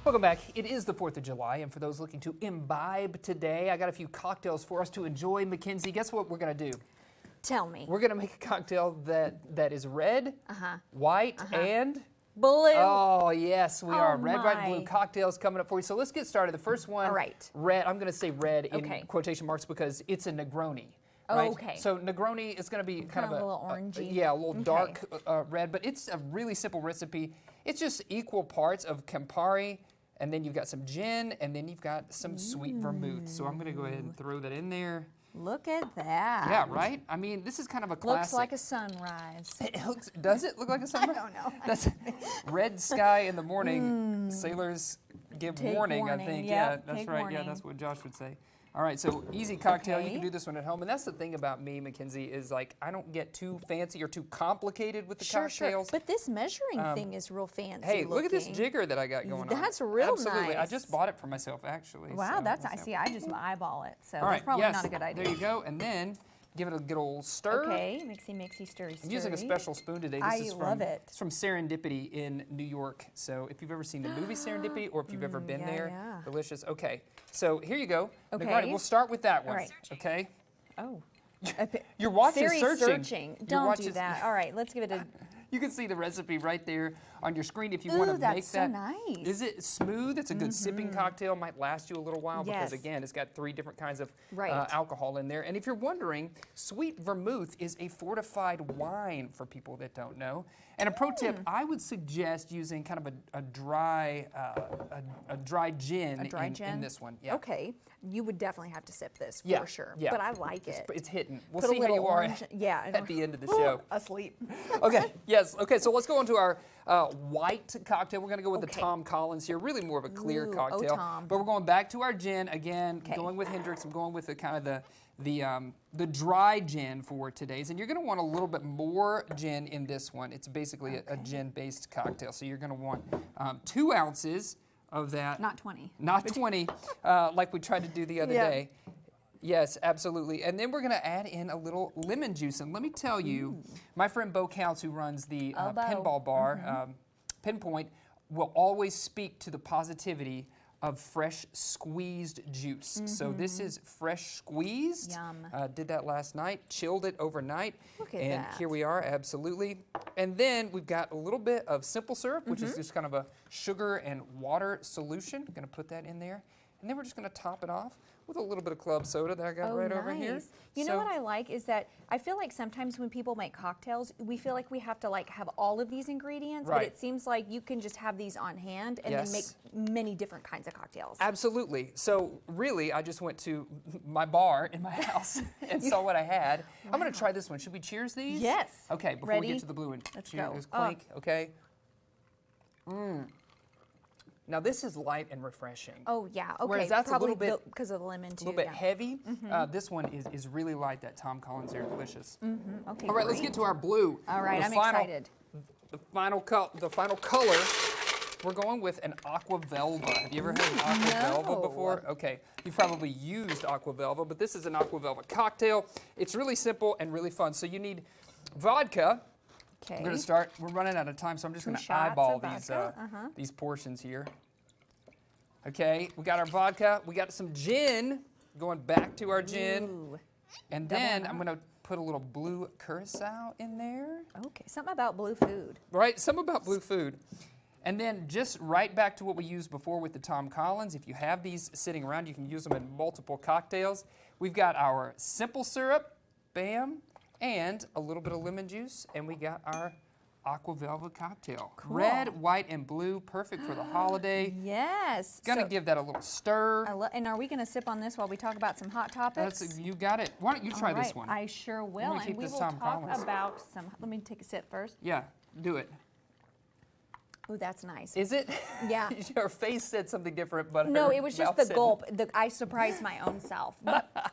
Welcome back. It is the 4th of July, and for those looking to imbibe today, I got a few cocktails for us to enjoy. Mackenzie, guess what we're going to do? Tell me. We're going to make a cocktail that is red, white, and... blue. Oh, yes, we are. Red, white, and my. blue cocktails coming up for you. So let's get started. The first one, All right. red. I'm going to say red in Okay. quotation marks because it's a Negroni. Oh, Right? okay. So Negroni is going to be kind of a little orangey. yeah, a little Okay. dark red, but it's a really simple recipe. It's just equal parts of Campari, and then you've got some gin, and then you've got some sweet vermouth. So I'm going to go ahead and throw that in there. Look at that. Yeah, right? I mean, this is kind of a classic. Looks like a sunrise. Does it look like a sunrise? I don't know. That's red sky in the morning. Sailors give Take warning, I warning. think. Yep, Yeah, that's take right. warning. Yeah, that's what Josh would say. All right, so easy cocktail. You Okay. can do this one at home. And that's the thing about me, Mackenzie, is like I don't get too fancy or too complicated with the Sure. cocktails. But this measuring thing is real fancy. Hey, look at this looking. jigger that I got going on. That's real Absolutely. I nice. just bought it for myself, actually. Wow, so that's, I let's see, I just eyeball it. So All that's right, probably yes, not a good idea. there you go. And then give it a good old stir. Okay, mixy, mixy, stirry, I'm using a stirry. special spoon today. This I is from, love it. It's from Serendipity in New York. So if you've ever seen the movie Serendipity or if you've ever been yeah, there, yeah. delicious. Okay, so here you go. Okay. Negroni, we'll start with that one. All right. Okay. Oh. Your watch is Siri's searching. Your Don't watch do is- that. All right, let's give it a... You can see the recipe right there on your screen if you want to Ooh, that's make so that. nice. Is it smooth? It's a good sipping cocktail. Might last you a little while because, Yes. again, it's got 3 different kinds of Right. alcohol in there. And if you're wondering, sweet vermouth is a fortified wine for people that don't know. And a pro tip, I would suggest using kind of a dry gin, dry in gin? this one. Yeah. Okay, you would definitely have to sip this for Yeah, sure. yeah. But I like it. It's hitting. We'll Put a see how little you are orange- yeah, at the end of the show. Asleep. Okay, yes. Okay, so let's go on to our white cocktail. We're going to go with the Okay. Tom Collins here. Really more of a clear Ooh, oh, cocktail. Tom. But we're going back to our gin. Again, Okay. going with Hendrix. I'm going with the kind of the dry gin for today's. And you're going to want a little bit more gin in this one. It's basically a gin-based cocktail. So you're going to want 2 ounces of that. Not 20. Not 20, like we tried to do the other Yeah. day. Yes, absolutely. And then we're going to add in a little lemon juice. And let me tell you, my friend Bo Counts, who runs the Oh, Bo. pinball bar, Pinpoint, will always speak to the positivity of fresh squeezed juice. So this is fresh squeezed. Yum. Did that last night, chilled it overnight. Look at and that. here we are, absolutely. And then we've got a little bit of simple syrup, which is just kind of a sugar and water solution. Going to put that in there. And then we're just going to top it off with a little bit of club soda that I got right over here. You know what I like is that I feel like sometimes when people make cocktails, we feel like we have to like have all of these ingredients, but Right. it seems like you can just have these on hand and then make Yes. many different kinds of cocktails. Absolutely. So really, I just went to my bar in my house and saw what I had. I'm going to try this one. Should we cheers these? Yes. Okay, before we Ready? get to the blue one. Let's cheers. go. Clink, okay? Now this is light and refreshing. Oh yeah, okay. Whereas that's a probably little bit- because of the lemon too. A little bit yeah. heavy. This one is really light, that Tom Collins there, delicious. Okay. All right, let's great. get to our blue. All right, The I'm final- excited. The final color, we're going with an aqua velva. Have you ever had an aqua velva No. before? Okay, you've probably used aqua velva, but this is an aqua velva cocktail. It's really simple and really fun. So you need vodka. Okay. We're going to start. We're running out of time, so I'm just 2 going to shots eyeball of these vodka. these portions here. Okay, we got our vodka. We got some gin. Going back to our gin, Ooh. and then I'm going to put a little blue curacao in there. Okay. Something about blue food. Right, some about blue food. And then just right back to what we used before with the Tom Collins. If you have these sitting around, you can use them in multiple cocktails. We've got our simple syrup, bam, and a little bit of lemon juice, and we got our aqua velva cocktail. Cool. Red, white, and blue, perfect for the holiday. Yes. Gonna So- give that a little stir. and are we going to sip on this while we talk about some hot topics? You got it. Why don't you try All this right, one? I sure will. me keep And we this will Tom talk Collins. about some. Let me take a sip first. Yeah, do it. Ooh, that's nice. Is it? Yeah. Your face said something different, but No, her it was just mouth the said- gulp. I surprised my own self. But